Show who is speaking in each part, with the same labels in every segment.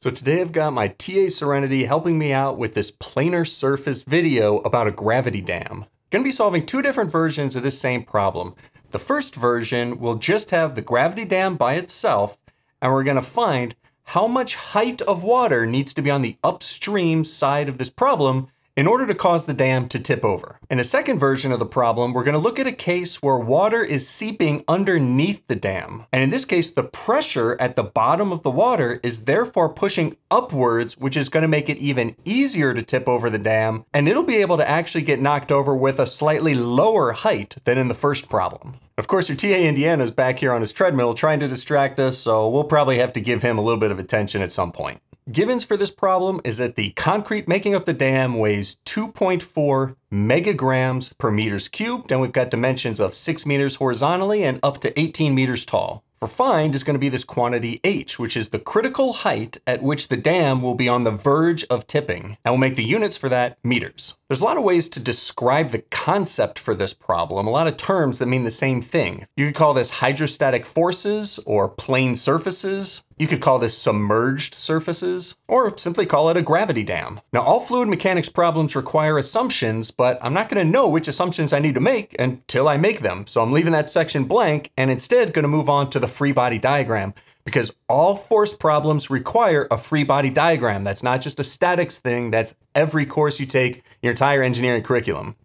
Speaker 1: So today I've got my TA Serenity helping me out with this planar surface video about a gravity dam. Gonna be solving two different versions of this same problem. The first version will just have the gravity dam by itself, and we're gonna find how much height of water needs to be on the upstream side of this problem in order to cause the dam to tip over. In the second version of the problem, we're gonna look at a case where water is seeping underneath the dam. And in this case, the pressure at the bottom of the water is therefore pushing upwards, which is gonna make it even easier to tip over the dam, and it'll be able to actually get knocked over with a slightly lower height than in the first problem. Of course, your TA Indiana's back here on his treadmill trying to distract us, so we'll probably have to give him a little bit of attention at some point. Givens for this problem is that the concrete making up the dam weighs 2.4 megagrams per meters cubed, and we've got dimensions of 6 meters horizontally and up to 18 meters tall. For find is going to be this quantity h, which is the critical height at which the dam will be on the verge of tipping, and we'll make the units for that meters. There's a lot of ways to describe the concept for this problem, a lot of terms that mean the same thing. You could call this hydrostatic forces or plane surfaces. You could call this submerged surfaces, or simply call it a gravity dam. Now, all fluid mechanics problems require assumptions, but I'm not going to know which assumptions I need to make until I make them. So I'm leaving that section blank and instead going to move on to the free body diagram, because all force problems require a free body diagram. That's not just a statics thing, that's every course you take in your entire engineering curriculum.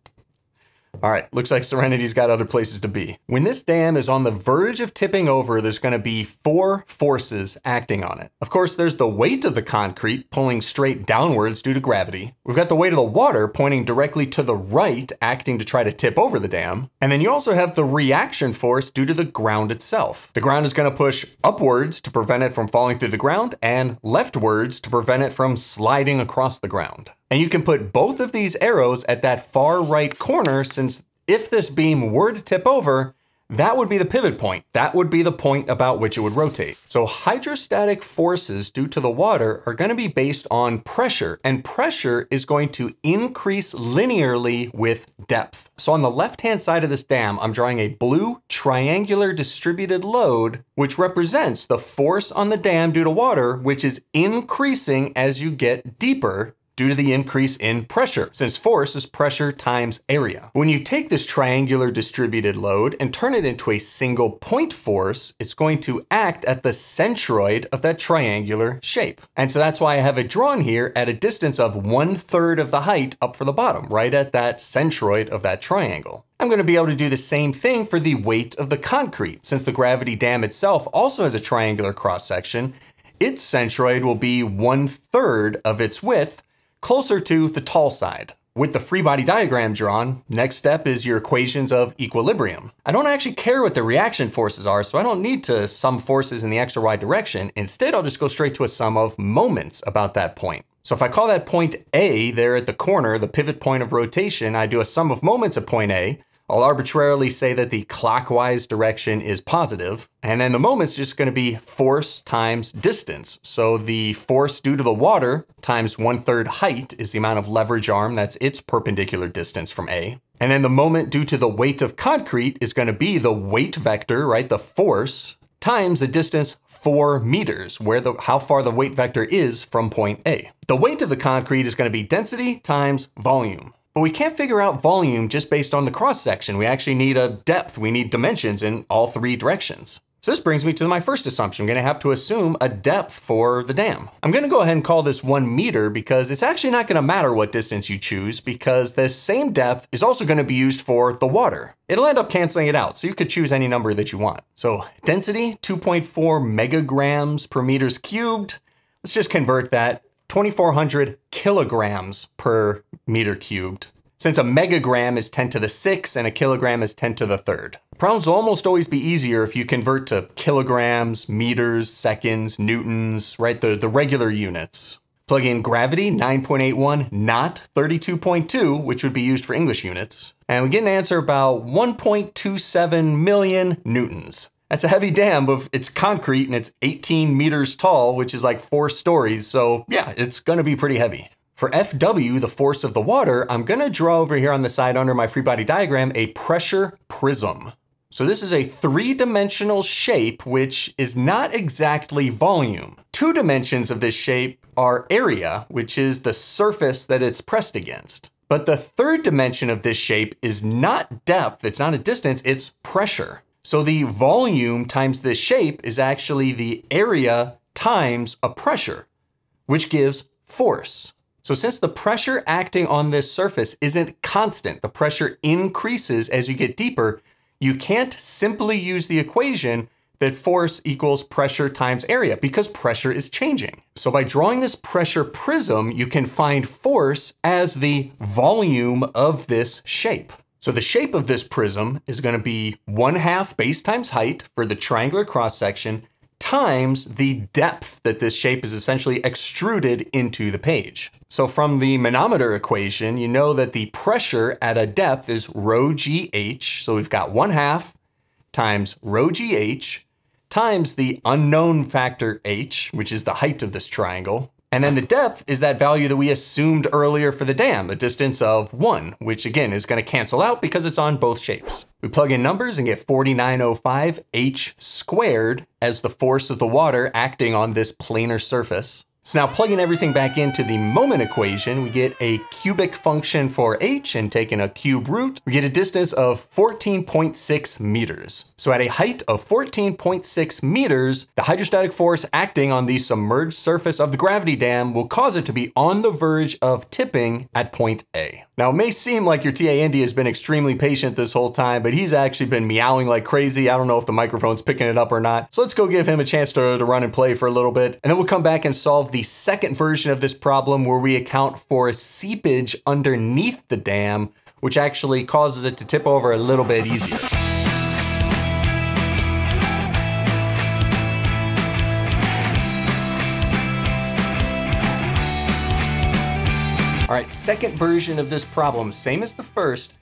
Speaker 1: All right, looks like Serenity's got other places to be. When this dam is on the verge of tipping over, there's going to be 4 forces acting on it. Of course, there's the weight of the concrete pulling straight downwards due to gravity. We've got the weight of the water pointing directly to the right, acting to try to tip over the dam. And then you also have the reaction force due to the ground itself. The ground is going to push upwards to prevent it from falling through the ground, and leftwards to prevent it from sliding across the ground. And you can put both of these arrows at that far right corner, since if this beam were to tip over, that would be the pivot point. That would be the point about which it would rotate. So hydrostatic forces due to the water are going to be based on pressure, and pressure is going to increase linearly with depth. So on the left-hand side of this dam, I'm drawing a blue triangular distributed load, which represents the force on the dam due to water, which is increasing as you get deeper due to the increase in pressure, since force is pressure times area. When you take this triangular distributed load and turn it into a single point force, it's going to act at the centroid of that triangular shape. And so that's why I have it drawn here at a distance of 1/3 of the height up for the bottom, right at that centroid of that triangle. I'm going to be able to do the same thing for the weight of the concrete. Since the gravity dam itself also has a triangular cross section, its centroid will be 1/3 of its width, closer to the tall side. With the free body diagram drawn, next step is your equations of equilibrium. I don't actually care what the reaction forces are, so I don't need to sum forces in the x or y direction. Instead, I'll just go straight to a sum of moments about that point. So if I call that point A there at the corner, the pivot point of rotation, I do a sum of moments at point A. I'll arbitrarily say that the clockwise direction is positive, and then the moment's just going to be force times distance. So the force due to the water times 1/3 height is the amount of leverage arm, that's its perpendicular distance from A. And then the moment due to the weight of concrete is going to be the weight vector, right, the force, times the distance 4 meters, where how far the weight vector is from point A. The weight of the concrete is going to be density times volume. But we can't figure out volume just based on the cross section. We actually need a depth. We need dimensions in all 3 directions. So this brings me to my first assumption. I'm going to have to assume a depth for the dam. I'm going to go ahead and call this 1 meter because it's actually not going to matter what distance you choose, because this same depth is also going to be used for the water. It'll end up canceling it out, so you could choose any number that you want. So density, 2.4 megagrams per meters cubed. Let's just convert that. 2,400 kilograms per meter cubed. Since a megagram is 10 to the 6 and a kilogram is 10 to the 3rd. Problems will almost always be easier if you convert to kilograms, meters, seconds, newtons, right? The regular units. Plug in gravity, 9.81, not 32.2, which would be used for English units. And we get an answer about 1.27 million newtons. That's a heavy dam, but it's concrete and it's 18 meters tall, which is like 4 stories. So yeah, it's gonna be pretty heavy. For Fw, the force of the water, I'm gonna draw over here on the side under my free body diagram a pressure prism. So this is a three-dimensional shape, which is not exactly volume. Two dimensions of this shape are area, which is the surface that it's pressed against. But the third dimension of this shape is not depth, it's not a distance, it's pressure. So the volume times this shape is actually the area times a pressure, which gives force. So since the pressure acting on this surface isn't constant, the pressure increases as you get deeper, you can't simply use the equation that force equals pressure times area because pressure is changing. So by drawing this pressure prism, you can find force as the volume of this shape. So the shape of this prism is going to be 1/2 base times height for the triangular cross section times the depth that this shape is essentially extruded into the page. So from the manometer equation, you know that the pressure at a depth is rho GH. So we've got 1/2 times rho GH times the unknown factor h, which is the height of this triangle. And then the depth is that value that we assumed earlier for the dam, a distance of 1, which again is going to cancel out because it's on both shapes. We plug in numbers and get 4905 h squared as the force of the water acting on this planar surface. So now plugging everything back into the moment equation, we get a cubic function for h, and taking a cube root, we get a distance of 14.6 meters. So at a height of 14.6 meters, the hydrostatic force acting on the submerged surface of the gravity dam will cause it to be on the verge of tipping at point A. Now it may seem like your TA Andy has been extremely patient this whole time, but he's actually been meowing like crazy. I don't know if the microphone's picking it up or not. So let's go give him a chance to run and play for a little bit, and then we'll come back and solve the second version of this problem where we account for seepage underneath the dam, which actually causes it to tip over a little bit easier. All right, second version of this problem, same as the first,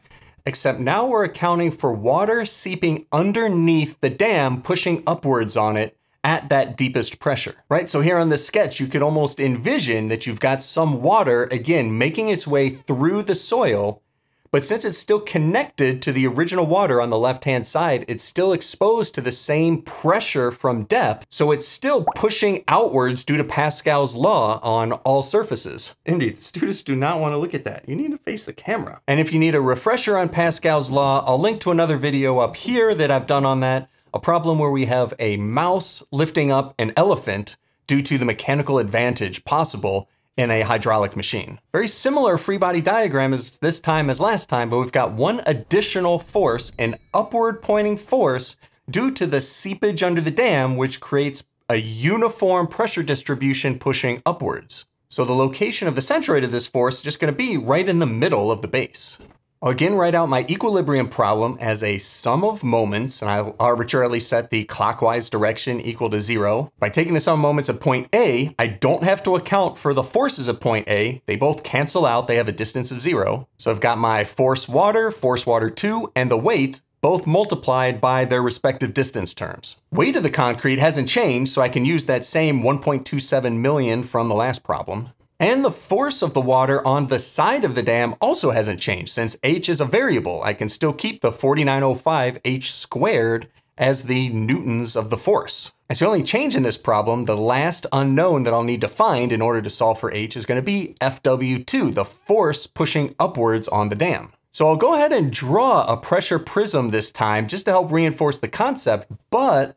Speaker 1: except now we're accounting for water seeping underneath the dam, pushing upwards on it at that deepest pressure, right? So here on this sketch, you could almost envision that you've got some water, again, making its way through the soil, but since it's still connected to the original water on the left-hand side, it's still exposed to the same pressure from depth, so it's still pushing outwards due to Pascal's law on all surfaces. Indeed, students do not want to look at that. You need to face the camera. And if you need a refresher on Pascal's law, I'll link to another video up here that I've done on that, a problem where we have a mouse lifting up an elephant due to the mechanical advantage possible in a hydraulic machine. Very similar free body diagram as this time as last time, but we've got one additional force, an upward pointing force due to the seepage under the dam, which creates a uniform pressure distribution pushing upwards. So the location of the centroid of this force is just going to be right in the middle of the base. I'll again write out my equilibrium problem as a sum of moments, and I'll arbitrarily set the clockwise direction equal to 0. By taking the sum of moments at point A, I don't have to account for the forces at point A. They both cancel out, they have a distance of 0. So I've got my force water 2, and the weight, both multiplied by their respective distance terms. Weight of the concrete hasn't changed, so I can use that same 1.27 million from the last problem. And the force of the water on the side of the dam also hasn't changed. Since h is a variable, I can still keep the 4905 h squared as the newtons of the force. And so the only change in this problem, the last unknown that I'll need to find in order to solve for h is going to be Fw2, the force pushing upwards on the dam. So I'll go ahead and draw a pressure prism this time just to help reinforce the concept, but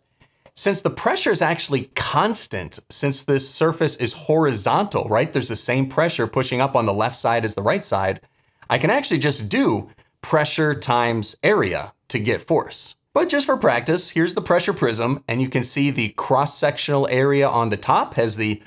Speaker 1: since the pressure is actually constant, since this surface is horizontal, right? There's the same pressure pushing up on the left side as the right side. I can actually just do pressure times area to get force. But just for practice, here's the pressure prism, and you can see the cross-sectional area on the top has the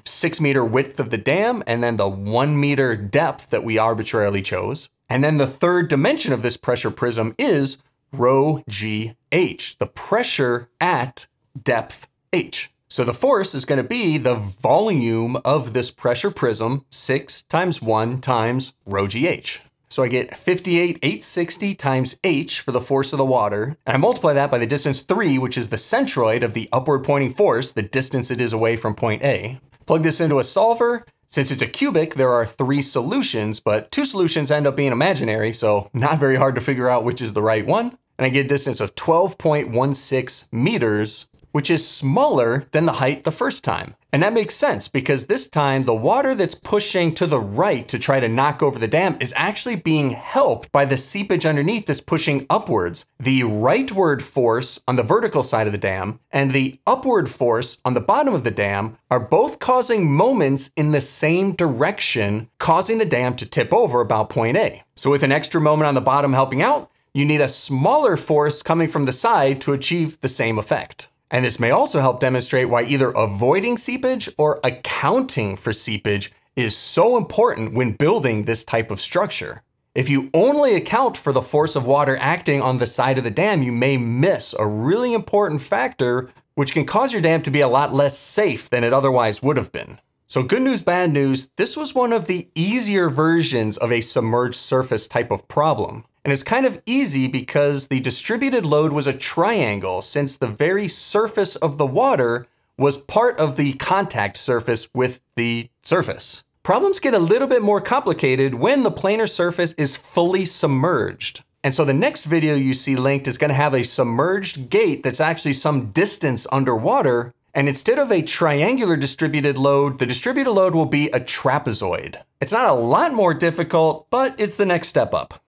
Speaker 1: 6 meter width of the dam, and then the 1 meter depth that we arbitrarily chose. And then the third dimension of this pressure prism is rho GH, the pressure at depth H. So the force is going to be the volume of this pressure prism, 6 times 1 times rho GH. So I get 58,860 times H for the force of the water, and I multiply that by the distance 3, which is the centroid of the upward pointing force, the distance it is away from point A. Plug this into a solver. Since it's a cubic, there are 3 solutions, but 2 solutions end up being imaginary, so not very hard to figure out which is the right one. and I get a distance of 12.16 meters, which is smaller than the height the first time. And that makes sense because this time the water that's pushing to the right to try to knock over the dam is actually being helped by the seepage underneath that's pushing upwards. The rightward force on the vertical side of the dam and the upward force on the bottom of the dam are both causing moments in the same direction, causing the dam to tip over about point A. So with an extra moment on the bottom helping out, you need a smaller force coming from the side to achieve the same effect. And this may also help demonstrate why either avoiding seepage or accounting for seepage is so important when building this type of structure. If you only account for the force of water acting on the side of the dam, you may miss a really important factor, which can cause your dam to be a lot less safe than it otherwise would have been. So good news, bad news, this was one of the easier versions of a submerged surface type of problem. And it's kind of easy because the distributed load was a triangle, since the very surface of the water was part of the contact surface with the surface. Problems get a little bit more complicated when the planar surface is fully submerged. And so the next video you see linked is going to have a submerged gate that's actually some distance underwater. And instead of a triangular distributed load, the distributed load will be a trapezoid. It's not a lot more difficult, but it's the next step up.